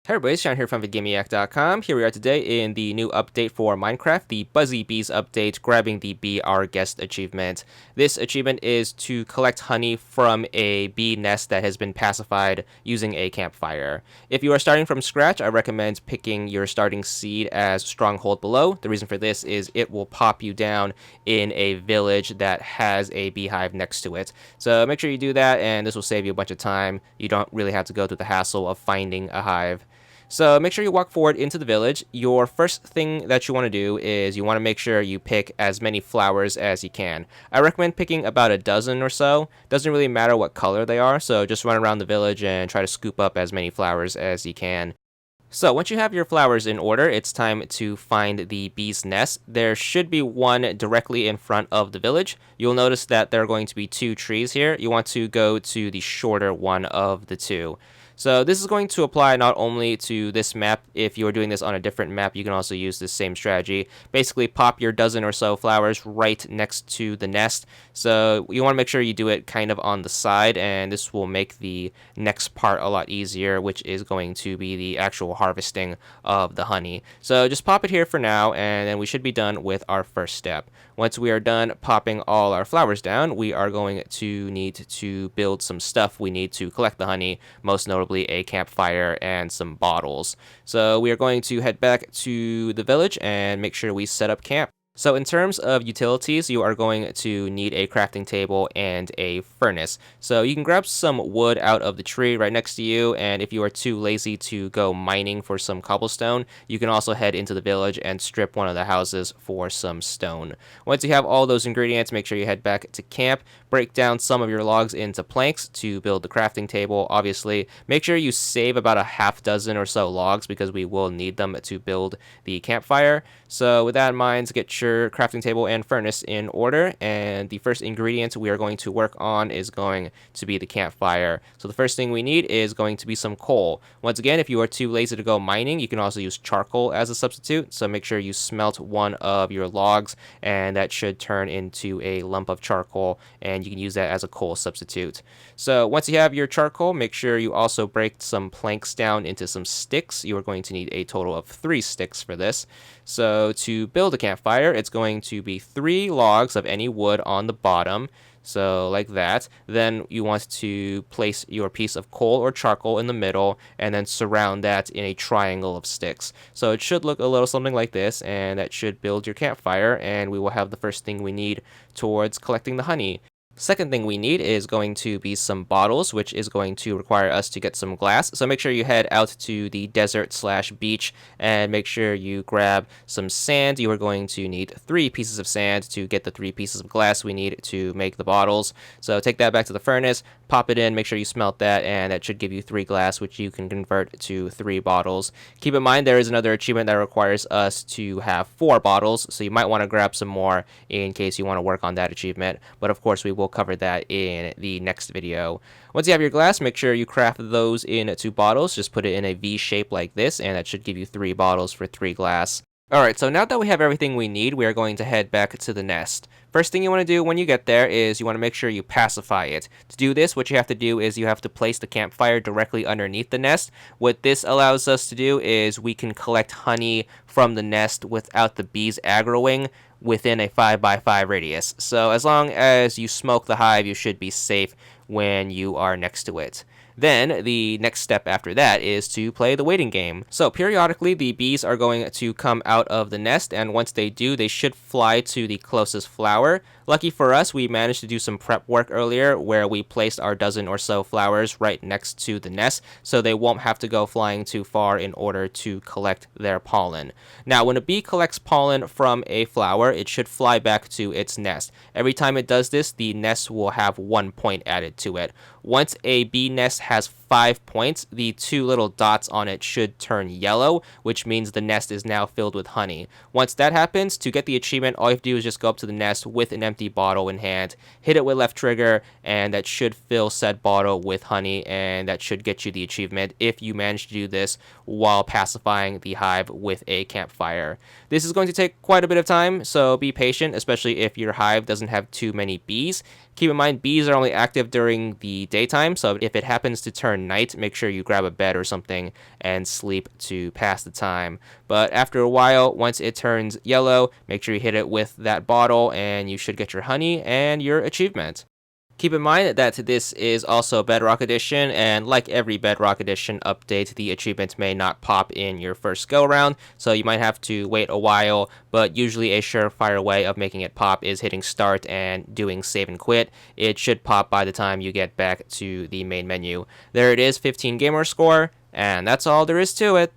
Hey everybody, it's Sean here from VidGamiac.com. Here we are today in the new update for Minecraft, the Buzzy Bees update, grabbing the Be Our Guest achievement. This achievement is to collect honey from a bee nest that has been pacified using a campfire. If you are starting from scratch, I recommend picking your starting seed as Stronghold below. The reason for this is it will pop you down in a village that has a beehive next to it. So make sure you do that, and this will save you a bunch of time. You don't really have to go through the hassle of finding a hive. So make sure you walk forward into the village. Your first thing that you want to do is you want to make sure you pick as many flowers as you can. I recommend picking about a dozen or so. Doesn't really matter what color they are, so just run around the village and try to scoop up as many flowers as you can. So once you have your flowers in order, it's time to find the bee's nest. There should be one directly in front of the village. You'll notice that there are going to be two trees here. You want to go to the shorter one of the two. So this is going to apply not only to this map. If you are doing this on a different map, you can also use this same strategy. Basically, pop your dozen or so flowers right next to the nest. So you want to make sure you do it kind of on the side, and this will make the next part a lot easier, which is going to be the actual harvesting of the honey. So just pop it here for now, and then we should be done with our first step. Once we are done popping all our flowers down, we are going to need to build some stuff we need to collect the honey, most notably a campfire and some bottles. So we are going to head back to the village and make sure we set up camp. So in terms of utilities, you are going to need a crafting table and a furnace. So you can grab some wood out of the tree right next to you, and if you are too lazy to go mining for some cobblestone, you can also head into the village and strip one of the houses for some stone. Once you have all those ingredients, make sure you head back to camp, break down some of your logs into planks to build the crafting table. Obviously, make sure you save about a half dozen or so logs because we will need them to build the campfire. So with that in mind, get your crafting table and furnace in order, and the first ingredient we are going to work on is going to be the campfire. So the first thing we need is going to be some coal. Once again, if you are too lazy to go mining, you can also use charcoal as a substitute. So make sure you smelt one of your logs, and that should turn into a lump of charcoal, and you can use that as a coal substitute. So once you have your charcoal, make sure you also break some planks down into some sticks. You are going to need a total of 3 sticks for this. So to build a campfire, it's going to be 3 logs of any wood on the bottom. So like that. Then you want to place your piece of coal or charcoal in the middle and then surround that in a triangle of sticks. So it should look a little something like this, and that should build your campfire, and we will have the first thing we need towards collecting the honey. Second thing we need is going to be some bottles, which is going to require us to get some glass. So make sure you head out to the desert/beach and make sure you grab some sand. You are going to need 3 pieces of sand to get the 3 pieces of glass we need to make the bottles. So take that back to the furnace, pop it in, make sure you smelt that, and that should give you 3 glass, which you can convert to 3 bottles. Keep in mind there is another achievement that requires us to have 4 bottles, so you might want to grab some more in case you want to work on that achievement. But of course, we will cover that in the next video. Once you have your glass, make sure you craft those into bottles. Just put it in a V shape like this, and that should give you 3 bottles for 3 glass. Alright, so now that we have everything we need, we are going to head back to the nest. First thing you want to do when you get there is you want to make sure you pacify it. To do this, what you have to do is you have to place the campfire directly underneath the nest. What this allows us to do is we can collect honey from the nest without the bees aggroing within a 5x5 radius. So as long as you smoke the hive, you should be safe when you are next to it. Then the next step after that is to play the waiting game. So periodically the bees are going to come out of the nest, and once they do, they should fly to the closest flower. Lucky for us, we managed to do some prep work earlier where we placed our dozen or so flowers right next to the nest, so they won't have to go flying too far in order to collect their pollen. Now, when a bee collects pollen from a flower, it should fly back to its nest. Every time it does this, the nest will have 1 point added to it. Once a bee nest has 5 points, the 2 little dots on it should turn yellow, which means the nest is now filled with honey. Once that happens, to get the achievement, all you have to do is just go up to the nest with an empty bottle in hand, hit it with left trigger, and that should fill said bottle with honey, and that should get you the achievement if you manage to do this while pacifying the hive with a campfire. This is going to take quite a bit of time, so be patient, especially if your hive doesn't have too many bees. Keep in mind, bees are only active during the daytime, so if it happens to turn night, make sure you grab a bed or something and sleep to pass the time. But after a while, once it turns yellow, make sure you hit it with that bottle and you should get your honey and your achievement. Keep in mind that this is also Bedrock Edition, and like every Bedrock Edition update, the achievement may not pop in your first go-round, so you might have to wait a while, but usually a surefire way of making it pop is hitting start and doing save and quit. It should pop by the time you get back to the main menu. There it is, 15 gamer score, and that's all there is to it.